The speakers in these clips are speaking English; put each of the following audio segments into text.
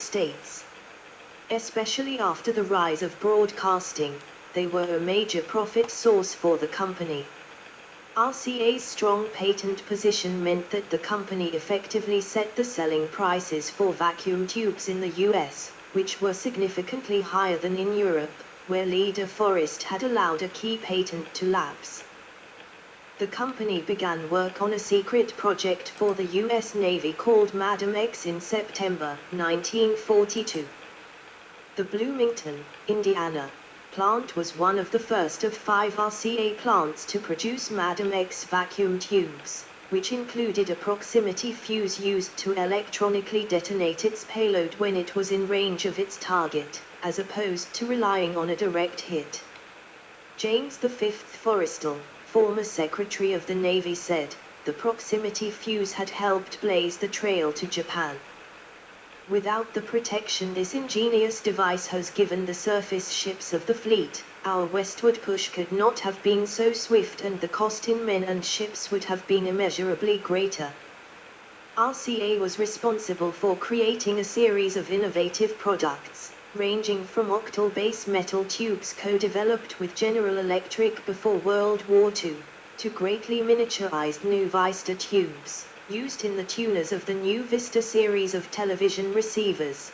States. Especially after the rise of broadcasting, they were a major profit source for the company. RCA's strong patent position meant that the company effectively set the selling prices for vacuum tubes in the US, which were significantly higher than in Europe, where Leader Forest had allowed a key patent to lapse. The company began work on a secret project for the US Navy called Madam X in September 1942. The Bloomington, Indiana, plant was one of the first of 5 RCA plants to produce Madam X vacuum tubes, which included a proximity fuse used to electronically detonate its payload when it was in range of its target, as opposed to relying on a direct hit. James V. Forrestal, former Secretary of the Navy, said, "The proximity fuse had helped blaze the trail to Japan. Without the protection this ingenious device has given the surface ships of the fleet, our westward push could not have been so swift and the cost in men and ships would have been immeasurably greater." RCA was responsible for creating a series of innovative products, ranging from octal base metal tubes co-developed with General Electric before World War II, to greatly miniaturized new Vista tubes, used in the tuners of the new Vista series of television receivers.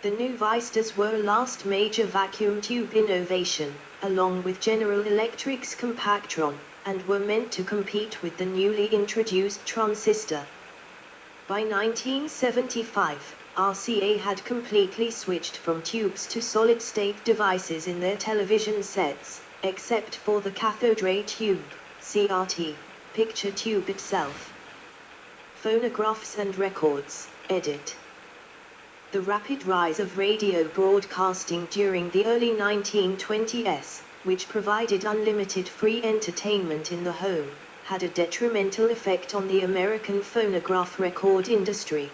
The new Vistas were a last major vacuum tube innovation, along with General Electric's Compactron, and were meant to compete with the newly introduced transistor. By 1975, RCA had completely switched from tubes to solid-state devices in their television sets, except for the cathode ray tube, CRT, picture tube itself. Phonographs and records, edit. The rapid rise of radio broadcasting during the early 1920s, which provided unlimited free entertainment in the home, had a detrimental effect on the American phonograph record industry.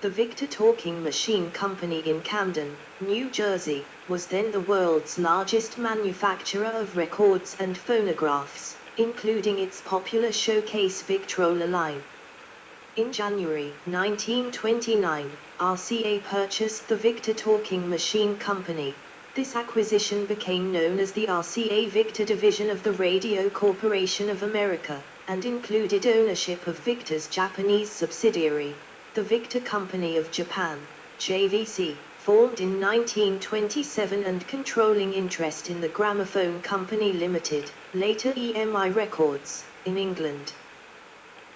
The Victor Talking Machine Company in Camden, New Jersey, was then the world's largest manufacturer of records and phonographs, including its popular showcase Victrola line. In January 1929, RCA purchased the Victor Talking Machine Company. This acquisition became known as the RCA Victor division of the Radio Corporation of America, and included ownership of Victor's Japanese subsidiary, the Victor Company of Japan, JVC, formed in 1927, and controlling interest in the Gramophone Company Limited, later EMI Records, in England.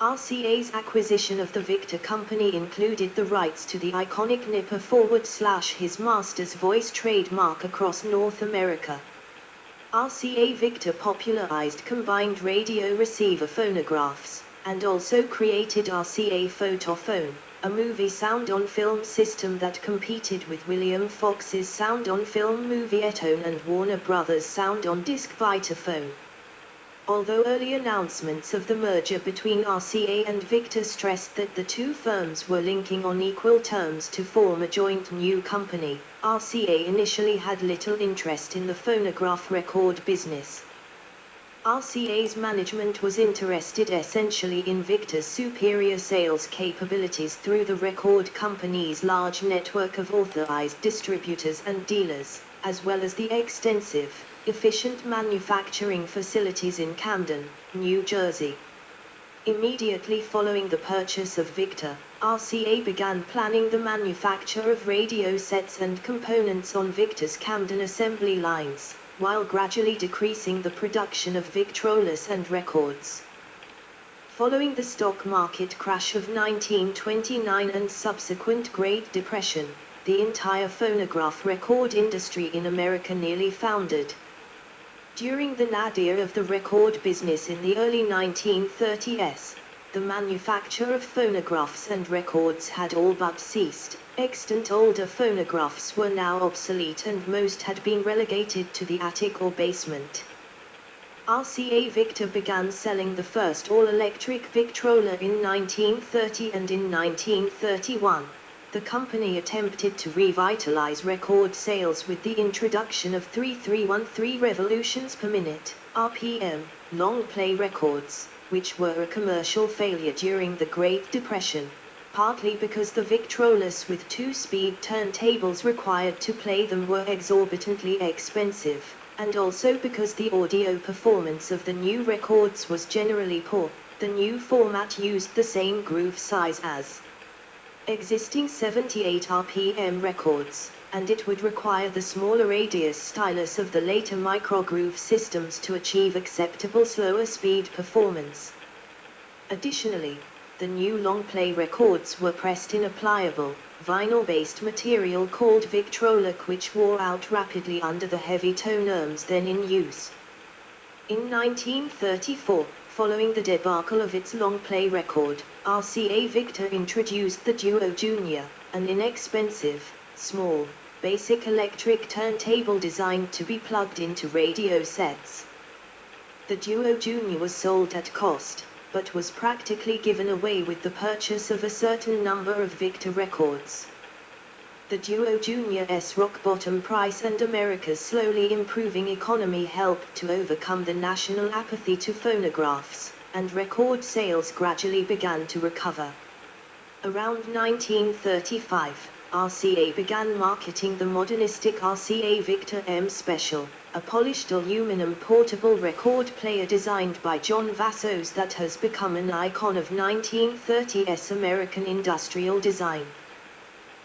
RCA's acquisition of the Victor Company included the rights to the iconic Nipper / his master's voice trademark across North America. RCA Victor popularized combined radio receiver phonographs, and also created RCA Photophone, a movie sound-on-film system that competed with William Fox's sound-on-film Movietone and Warner Brothers sound-on-disc Vitaphone. Although early announcements of the merger between RCA and Victor stressed that the two firms were linking on equal terms to form a joint new company, RCA initially had little interest in the phonograph record business. RCA's management was interested essentially in Victor's superior sales capabilities through the record company's large network of authorized distributors and dealers, as well as the extensive, efficient manufacturing facilities in Camden, New Jersey. Immediately following the purchase of Victor, RCA began planning the manufacture of radio sets and components on Victor's Camden assembly lines, while gradually decreasing the production of Victrolas and records. Following the stock market crash of 1929 and subsequent Great Depression, the entire phonograph record industry in America nearly foundered. During the nadir of the record business in the early 1930s, the manufacture of phonographs and records had all but ceased. Extant older phonographs were now obsolete and most had been relegated to the attic or basement. RCA Victor began selling the first all-electric Victrola in 1930, and in 1931, the company attempted to revitalize record sales with the introduction of 3313 revolutions per minute, RPM, long-play records, which were a commercial failure during the Great Depression. partly because the Victrolas with 2-speed turntables required to play them were exorbitantly expensive, and also because the audio performance of the new records was generally poor. The new format used the same groove size as existing 78 RPM records, and it would require the smaller radius stylus of the later microgroove systems to achieve acceptable slower speed performance. Additionally, the new long-play records were pressed in a pliable, vinyl-based material called Victrolic, which wore out rapidly under the heavy tone arms then in use. In 1934, following the debacle of its long-play record, RCA Victor introduced the Duo Junior, an inexpensive, small, basic electric turntable designed to be plugged into radio sets. The Duo Junior was sold at cost, but was practically given away with the purchase of a certain number of Victor records. The Duo Junior's rock-bottom price and America's slowly improving economy helped to overcome the national apathy to phonographs, and record sales gradually began to recover. Around 1935, RCA began marketing the modernistic RCA Victor M Special, a polished aluminum portable record player designed by John Vassos that has become an icon of 1930s American industrial design.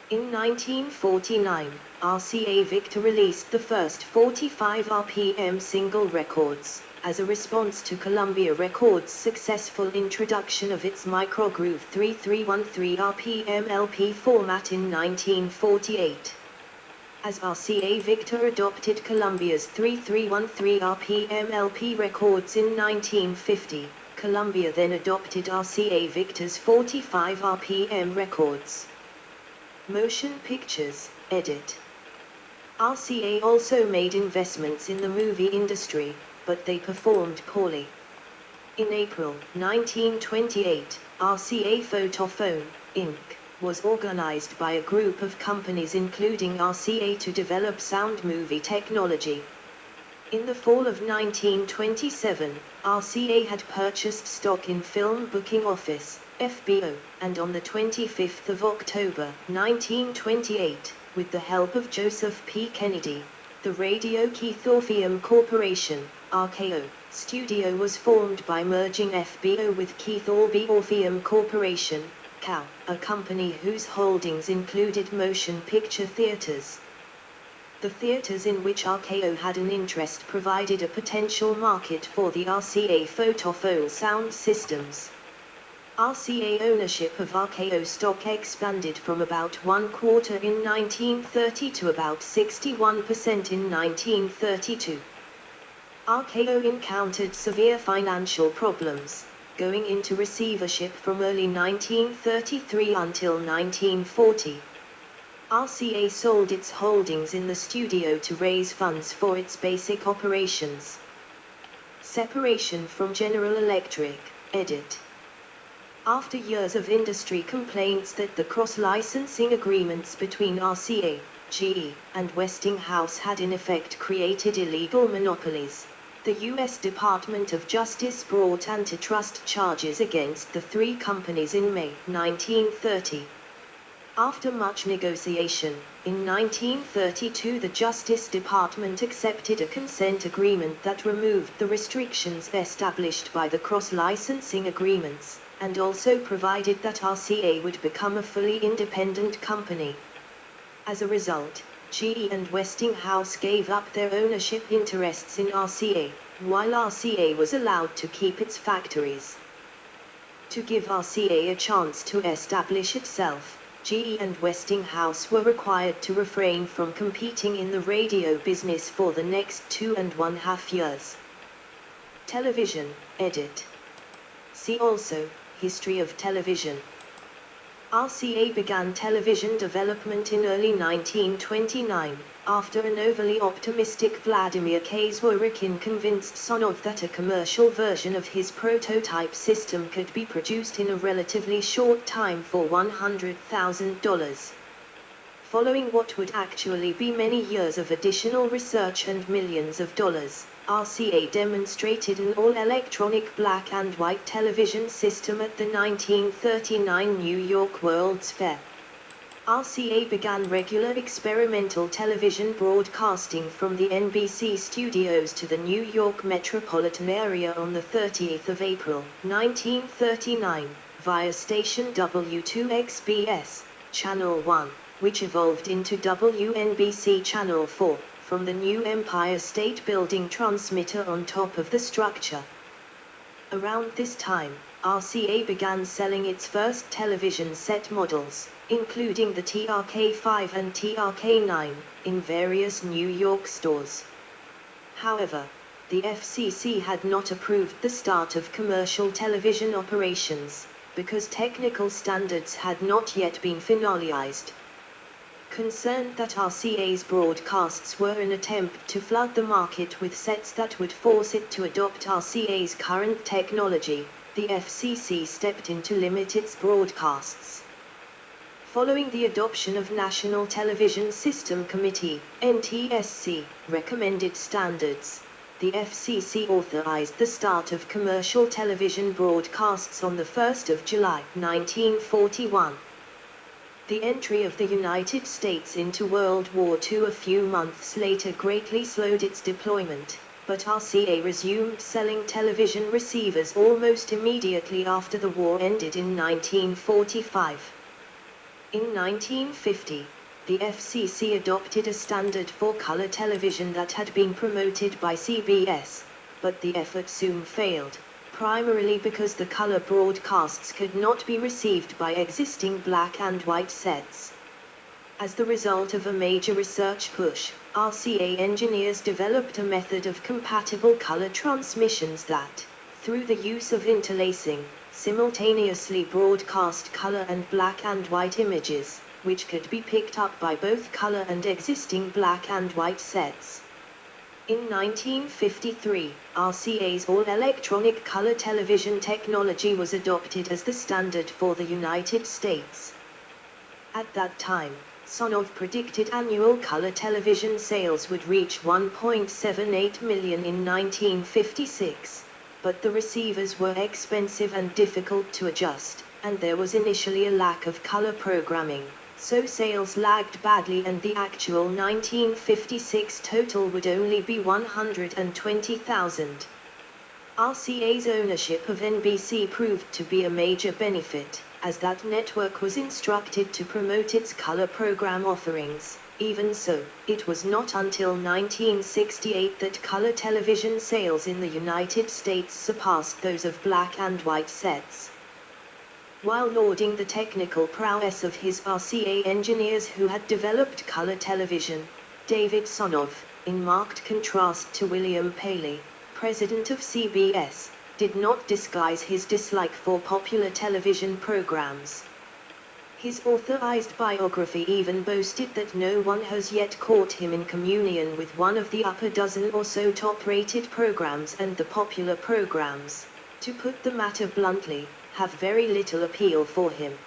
In 1949, RCA Victor released the first 45 RPM single records, as a response to Columbia Records' successful introduction of its microgroove 3313 RPM LP format in 1948. As RCA Victor adopted Columbia's 3313 RPM LP records in 1950, Columbia then adopted RCA Victor's 45 RPM records. Motion Pictures, edit. RCA also made investments in the movie industry, but they performed poorly. In April 1928, RCA Photophone, Inc. was organized by a group of companies including RCA to develop sound movie technology. In the fall of 1927, RCA had purchased stock in Film Booking Office, FBO, and on the 25th of October 1928, with the help of Joseph P. Kennedy, the Radio Keith Orpheum Corporation, RKO, studio was formed by merging FBO with Keith Orpheum Corporation, COW, a company whose holdings included motion picture theaters. The theaters in which RKO had an interest provided a potential market for the RCA Photophone sound systems. RCA ownership of RKO stock expanded from about 1/4 in 1930 to about 61% in 1932. RKO encountered severe financial problems, going into receivership from early 1933 until 1940. RCA sold its holdings in the studio to raise funds for its basic operations. Separation from General Electric, edit. After years of industry complaints that the cross-licensing agreements between RCA, GE, and Westinghouse had in effect created illegal monopolies, the U.S. Department of Justice brought antitrust charges against the three companies in May 1930. After much negotiation, in 1932 the Justice Department accepted a consent agreement that removed the restrictions established by the cross-licensing agreements, and also provided that RCA would become a fully independent company. As a result, GE and Westinghouse gave up their ownership interests in RCA, while RCA was allowed to keep its factories. To give RCA a chance to establish itself, GE and Westinghouse were required to refrain from competing in the radio business for the next 2.5 years. Television, edit. See also, History of Television. RCA began television development in early 1929, after an overly optimistic Vladimir Kazwarikhin convinced Sonov that a commercial version of his prototype system could be produced in a relatively short time for $100,000. Following what would actually be many years of additional research and millions of dollars, RCA demonstrated an all-electronic black and white television system at the 1939 New York World's Fair. RCA began regular experimental television broadcasting from the NBC studios to the New York metropolitan area on the 30th of April, 1939, via station W2XBS, Channel 1, which evolved into WNBC Channel 4, from the new Empire State Building transmitter on top of the structure. Around this time, RCA began selling its first television set models, including the TRK-5 and TRK-9, in various New York stores. However, the FCC had not approved the start of commercial television operations, because technical standards had not yet been finalized. Concerned that RCA's broadcasts were an attempt to flood the market with sets that would force it to adopt RCA's current technology, the FCC stepped in to limit its broadcasts. Following the adoption of National Television System Committee, NTSC, recommended standards, the FCC authorized the start of commercial television broadcasts on the 1st of July, 1941. The entry of the United States into World War II a few months later greatly slowed its deployment, but RCA resumed selling television receivers almost immediately after the war ended in 1945. In 1950, the FCC adopted a standard for color television that had been promoted by CBS, but the effort soon failed, primarily because the color broadcasts could not be received by existing black and white sets. As the result of a major research push, RCA engineers developed a method of compatible color transmissions that, through the use of interlacing, simultaneously broadcast color and black and white images, which could be picked up by both color and existing black and white sets. In 1953, RCA's all-electronic color television technology was adopted as the standard for the United States. At that time, Sonov predicted annual color television sales would reach 1.78 million in 1956, but the receivers were expensive and difficult to adjust, and there was initially a lack of color programming. So sales lagged badly and the actual 1956 total would only be 120,000. RCA's ownership of NBC proved to be a major benefit, as that network was instructed to promote its color program offerings. Even so, it was not until 1968 that color television sales in the United States surpassed those of black and white sets. While lauding the technical prowess of his RCA engineers who had developed color television, David Sonov, in marked contrast to William Paley, president of CBS, did not disguise his dislike for popular television programs. His authorized biography even boasted that no one has yet caught him in communion with one of the upper dozen or so top-rated programs, and the popular programs, to put the matter bluntly, have very little appeal for him.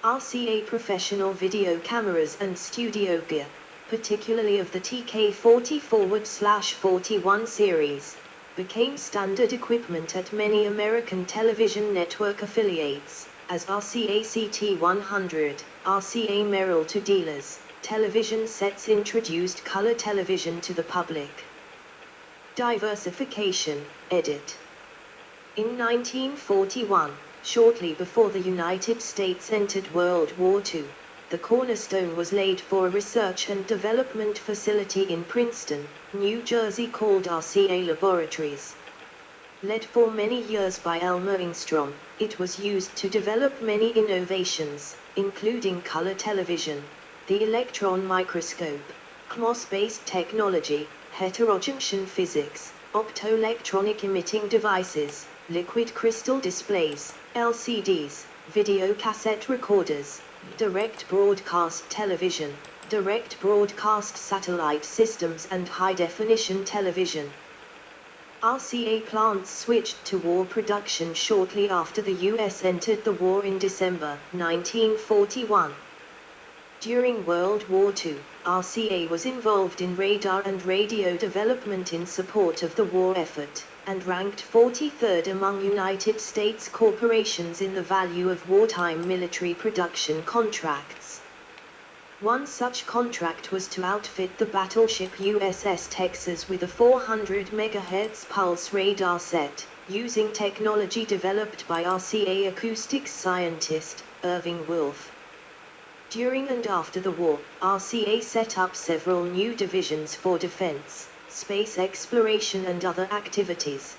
RCA professional video cameras and studio gear, particularly of the TK40/41 series, became standard equipment at many American television network affiliates, as RCA CT100, RCA Merrill to dealers. Television sets introduced color television to the public. Diversification, edit. In 1941, shortly before the United States entered World War II, the cornerstone was laid for a research and development facility in Princeton, New Jersey called RCA Laboratories. Led for many years by Elmer Engstrom, it was used to develop many innovations, including color television, the electron microscope, CMOS-based technology, heterojunction physics, optoelectronic emitting devices, liquid crystal displays, LCDs, video cassette recorders, direct broadcast television, direct broadcast satellite systems and high-definition television. RCA plants switched to war production shortly after the U.S. entered the war in December 1941. During World War II, RCA was involved in radar and radio development in support of the war effort, and ranked 43rd among United States corporations in the value of wartime military production contracts. One such contract was to outfit the battleship USS Texas with a 400 MHz pulse radar set, using technology developed by RCA acoustics scientist, Irving Wolfe. During and after the war, RCA set up several new divisions for defense, space exploration and other activities.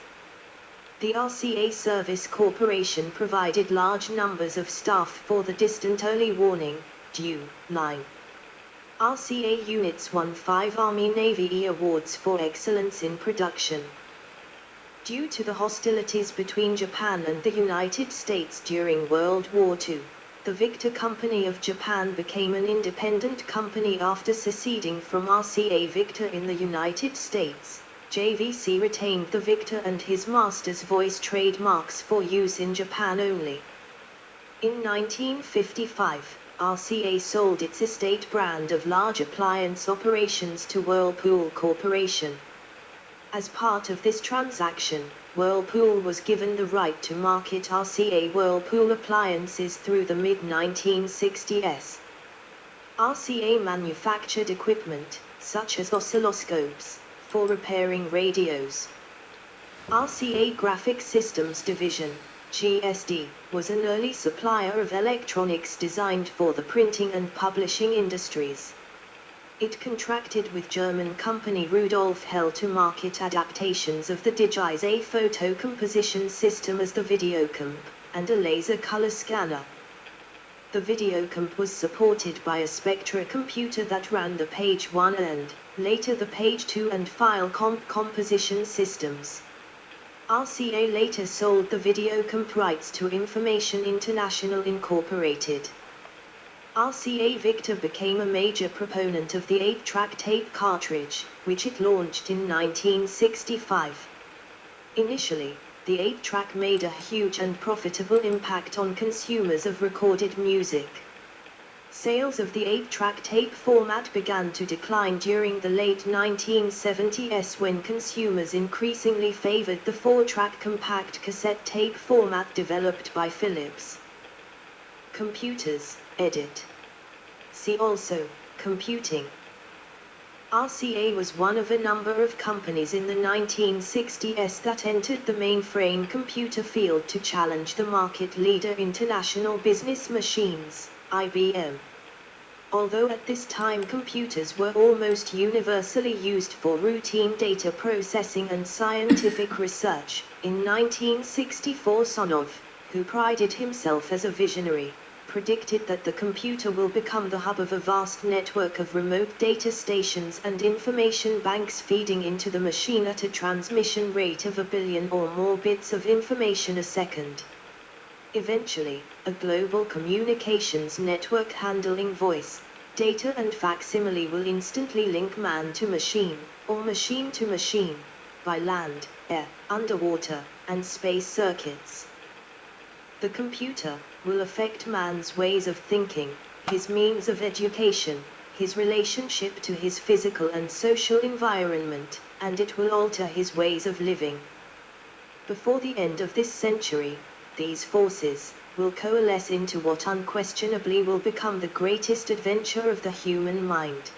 The RCA Service Corporation provided large numbers of staff for the Distant Early Warning, DEW, line. RCA units won 5 Army-Navy awards for excellence in production. Due to the hostilities between Japan and the United States during World War II, the Victor Company of Japan became an independent company after seceding from RCA Victor in the United States. JVC retained the Victor and his master's voice trademarks for use in Japan only. In 1955, RCA sold its estate brand of large appliance operations to Whirlpool Corporation. As part of this transaction, Whirlpool was given the right to market RCA Whirlpool appliances through the mid-1960s. RCA manufactured equipment, such as oscilloscopes, for repairing radios. RCA Graphic Systems Division, GSD, was an early supplier of electronics designed for the printing and publishing industries. It contracted with German company Rudolf Hell to market adaptations of the Digize A photo composition system as the Videocomp, and a laser color scanner. The Videocomp was supported by a Spectra computer that ran the Page 1 and, later the Page 2 and file composition systems. RCA later sold the Videocomp rights to Information International Incorporated. RCA Victor became a major proponent of the 8-track tape cartridge, which it launched in 1965. Initially, the 8-track made a huge and profitable impact on consumers of recorded music. Sales of the 8-track tape format began to decline during the late 1970s when consumers increasingly favored the 4-track compact cassette tape format developed by Philips. Computers, edit. See also, computing. RCA was one of a number of companies in the 1960s that entered the mainframe computer field to challenge the market leader International Business Machines, IBM. Although at this time computers were almost universally used for routine data processing and scientific research, in 1964 Sonov, who prided himself as a visionary, predicted that the computer will become the hub of a vast network of remote data stations and information banks feeding into the machine at a transmission rate of 1 billion or more bits of information a second. Eventually, a global communications network handling voice, data and facsimile will instantly link man to machine, or machine to machine, by land, air, underwater, and space circuits. The computer will affect man's ways of thinking, his means of education, his relationship to his physical and social environment, and it will alter his ways of living. Before the end of this century, these forces will coalesce into what unquestionably will become the greatest adventure of the human mind.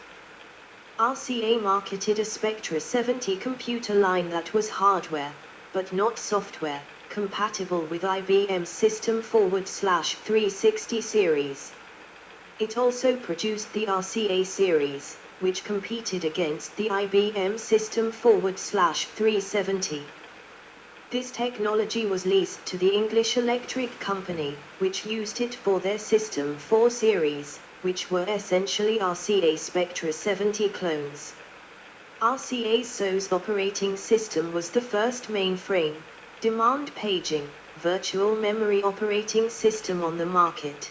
RCA marketed a Spectra 70 computer line that was hardware, but not software, compatible with IBM's System /360 series. It also produced the RCA series, which competed against the IBM System /370. This technology was leased to the English Electric Company, which used it for their System 4 series, which were essentially RCA Spectra 70 clones. RCA's SOS operating system was the first mainframe, demand paging, virtual memory operating system on the market.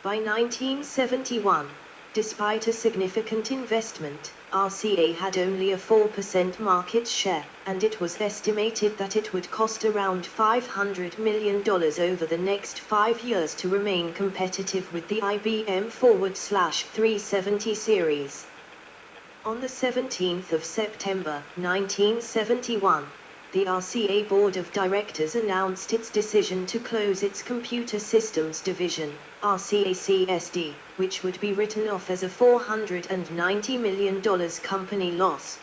By 1971, Despite a significant investment, RCA had only a 4% market share, and it was estimated that it would cost around $500 million over the next 5 years to remain competitive with the IBM /370 series. On the 17th of September, 1971, the RCA Board of Directors announced its decision to close its Computer Systems Division, RCA-CSD, which would be written off as a $490 million company loss.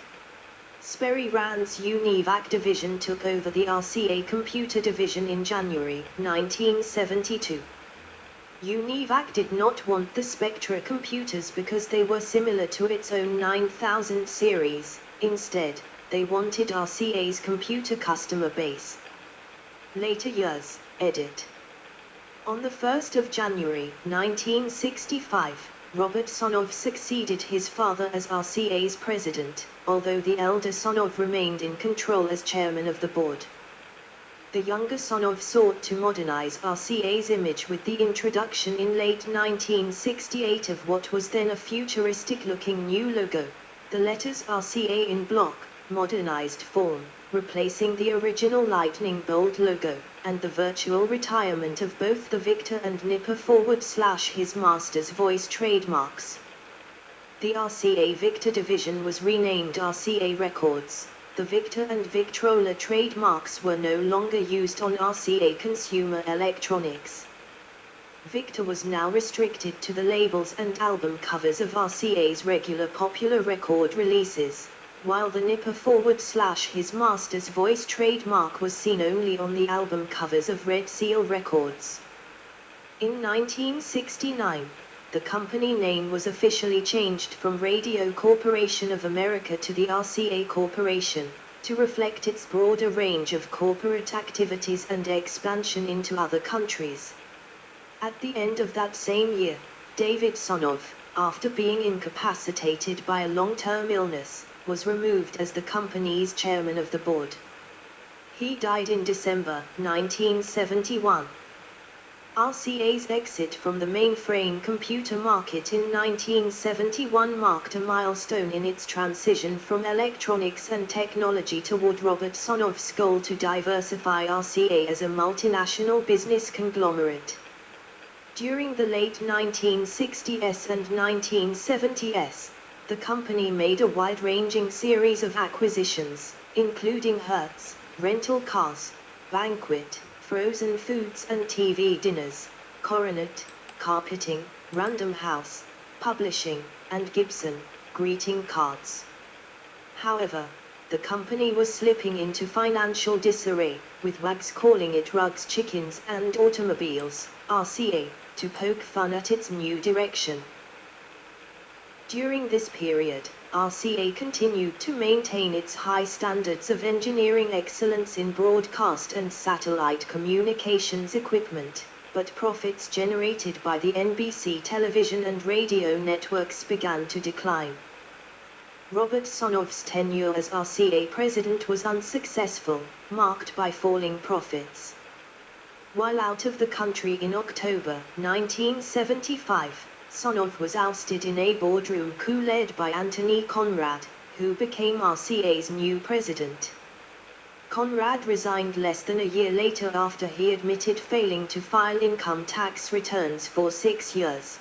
Sperry Rand's UNIVAC division took over the RCA Computer Division in January 1972. UNIVAC did not want the Spectra computers because they were similar to its own 9000 series. Instead, they wanted RCA's computer customer base. Later years, edit. On the 1st of January 1965, Robert Sonov succeeded his father as RCA's president, although the elder Sonov remained in control as chairman of the board. The younger Sonov sought to modernize RCA's image with the introduction in late 1968 of what was then a futuristic-looking new logo, the letters RCA in block, modernized form, replacing the original lightning bolt logo, and the virtual retirement of both the Victor and Nipper / his master's voice trademarks. The RCA Victor division was renamed RCA Records. The Victor and Victrola trademarks were no longer used on RCA consumer electronics. Victor was now restricted to the labels and album covers of RCA's regular popular record releases, while the Nipper / his master's voice trademark was seen only on the album covers of Red Seal Records. In 1969, the company name was officially changed from Radio Corporation of America to the RCA Corporation, to reflect its broader range of corporate activities and expansion into other countries. At the end of that same year, David Sonov, after being incapacitated by a long-term illness, was removed as the company's chairman of the board. He died in December 1971. RCA's exit from the mainframe computer market in 1971 marked a milestone in its transition from electronics and technology toward Robert Sonov's goal to diversify RCA as a multinational business conglomerate. During the late 1960s and 1970s, the company made a wide-ranging series of acquisitions, including Hertz, rental cars, Banquet, frozen foods and TV dinners, Coronet, carpeting, Random House, publishing, and Gibson, greeting cards. However, the company was slipping into financial disarray, with wags calling it Rugs Chickens and Automobiles, RCA, to poke fun at its new direction. During this period, RCA continued to maintain its high standards of engineering excellence in broadcast and satellite communications equipment, but profits generated by the NBC television and radio networks began to decline. Robert Sonov's tenure as RCA president was unsuccessful, marked by falling profits. While out of the country in October 1975, Sonov was ousted in a boardroom coup led by Anthony Conrad, who became RCA's new president. Conrad resigned less than a year later after he admitted failing to file income tax returns for 6 years.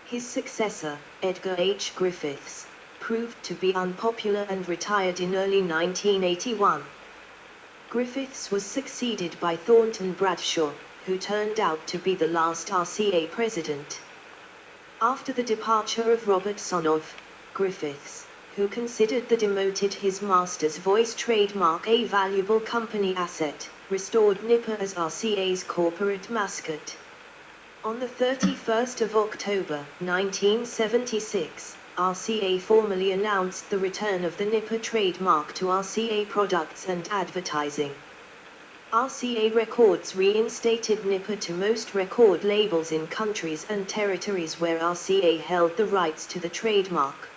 His successor, Edgar H. Griffiths, proved to be unpopular and retired in early 1981. Griffiths was succeeded by Thornton Bradshaw, who turned out to be the last RCA president. After the departure of Robert Sonov, Griffiths, who considered the demoted his master's voice trademark a valuable company asset, restored Nipper as RCA's corporate mascot. On the 31st of October 1976, RCA formally announced the return of the Nipper trademark to RCA products and advertising. RCA Records reinstated Nipper to most record labels in countries and territories where RCA held the rights to the trademark.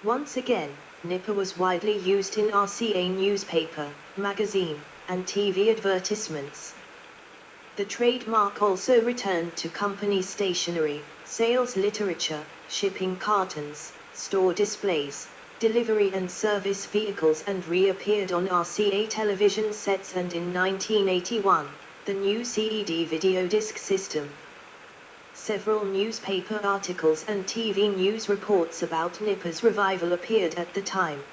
Once again, Nipper was widely used in RCA newspaper, magazine, and TV advertisements. The trademark also returned to company stationery, sales literature, shipping cartons, store displays, delivery and service vehicles, and reappeared on RCA television sets, and in 1981, the new CED video disc system. Several newspaper articles and TV news reports about Nipper's revival appeared at the time.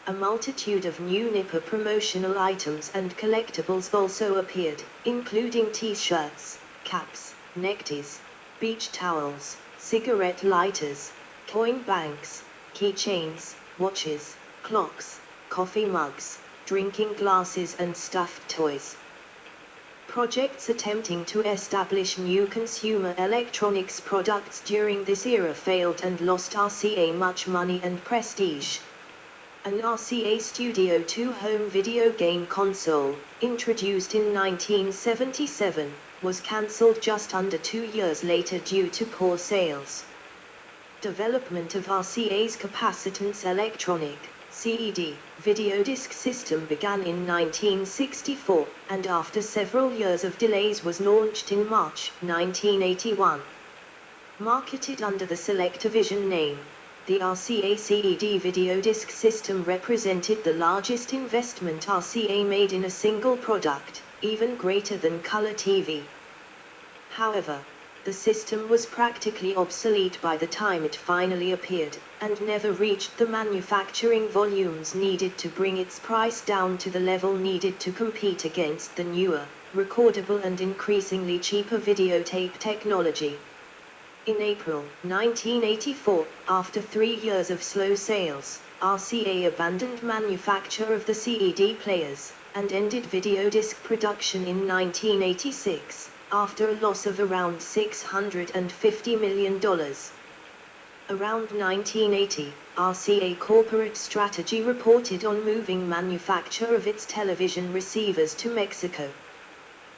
A multitude of new Nipper promotional items and collectibles also appeared, including t-shirts, caps, neckties, beach towels, cigarette lighters, coin banks, keychains, watches, clocks, coffee mugs, drinking glasses, and stuffed toys. Projects attempting to establish new consumer electronics products during this era failed and lost RCA much money and prestige. An RCA Studio 2 home video game console, introduced in 1977, was cancelled just under 2 years later due to poor sales. Development of RCA's capacitance electronic CED video disc system began in 1964, and after several years of delays was launched in March 1981. Marketed under the Selectavision name, the RCA CED video disc system represented the largest investment RCA made in a single product, even greater than color TV. However, the system was practically obsolete by the time it finally appeared, and never reached the manufacturing volumes needed to bring its price down to the level needed to compete against the newer, recordable and increasingly cheaper videotape technology. In April 1984, after 3 years of slow sales, RCA abandoned manufacture of the CED players, and ended videodisc production in 1986, after a loss of around $650 million. Around 1980, RCA corporate strategy reported on moving manufacture of its television receivers to Mexico.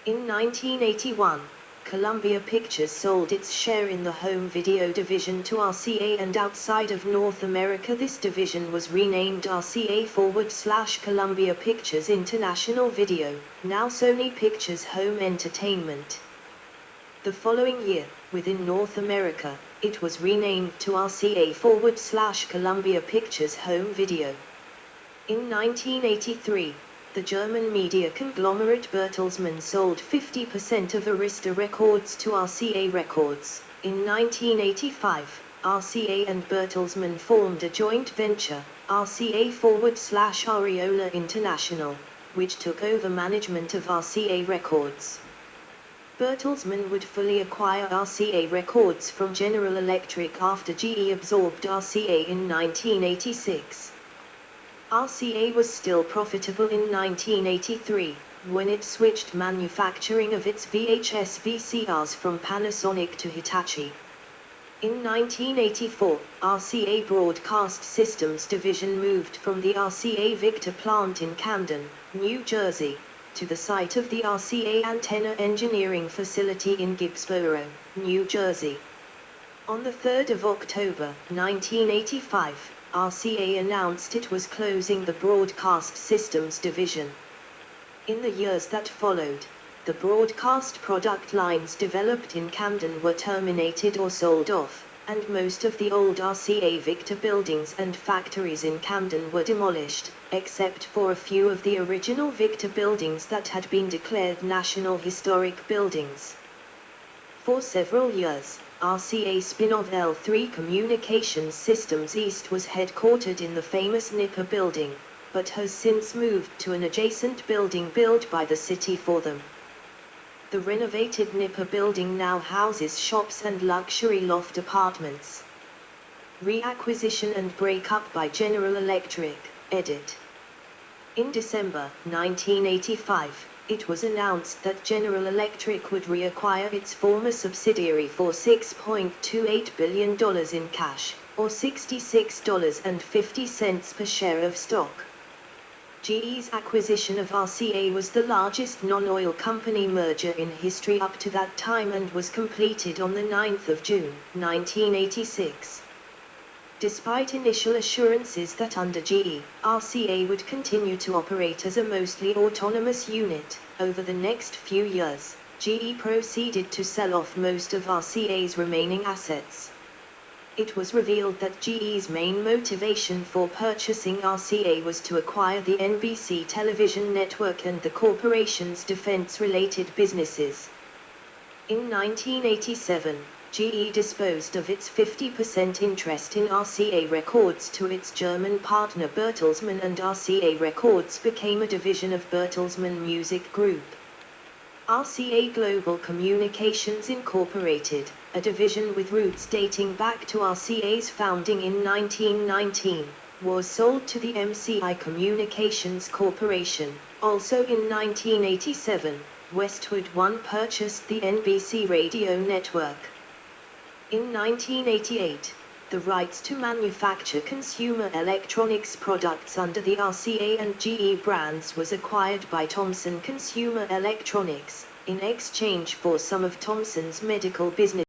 In 1981, Columbia Pictures sold its share in the home video division to RCA, and outside of North America this division was renamed RCA/Columbia Pictures International Video, now Sony Pictures Home Entertainment. The following year, within North America, it was renamed to RCA/Columbia Pictures Home Video. In 1983, the German media conglomerate Bertelsmann sold 50% of Arista Records to RCA Records. In 1985, RCA and Bertelsmann formed a joint venture, RCA/Ariola International, which took over management of RCA Records. Bertelsmann would fully acquire RCA Records from General Electric after GE absorbed RCA in 1986. RCA was still profitable in 1983, when it switched manufacturing of its VHS VCRs from Panasonic to Hitachi. In 1984, RCA Broadcast Systems division moved from the RCA Victor plant in Camden, New Jersey, to the site of the RCA Antenna Engineering Facility in Gibbsboro, New Jersey. On the 3rd of October, 1985, RCA announced it was closing the Broadcast Systems division. In the years that followed, the broadcast product lines developed in Camden were terminated or sold off, and most of the old RCA Victor buildings and factories in Camden were demolished, except for a few of the original Victor buildings that had been declared National Historic Buildings. For several years, RCA spin-off L3 Communications Systems East was headquartered in the famous Nipper building, but has since moved to an adjacent building built by the city for them. The renovated Nipper building now houses shops and luxury loft apartments. Reacquisition and breakup by General Electric, edit. In December 1985, it was announced that General Electric would reacquire its former subsidiary for $6.28 billion in cash, or $66.50 per share of stock. GE's acquisition of RCA was the largest non-oil company merger in history up to that time and was completed on the 9th of June, 1986. Despite initial assurances that under GE, RCA would continue to operate as a mostly autonomous unit, over the next few years, GE proceeded to sell off most of RCA's remaining assets. It was revealed that GE's main motivation for purchasing RCA was to acquire the NBC television network and the corporation's defense-related businesses. In 1987, GE disposed of its 50% interest in RCA Records to its German partner Bertelsmann, and RCA Records became a division of Bertelsmann Music Group. RCA Global Communications Incorporated, a division with roots dating back to RCA's founding in 1919, was sold to the MCI Communications Corporation. Also in 1987, Westwood One purchased the NBC radio network. In 1988, the rights to manufacture consumer electronics products under the RCA and GE brands was acquired by Thomson Consumer Electronics, in exchange for some of Thomson's medical business.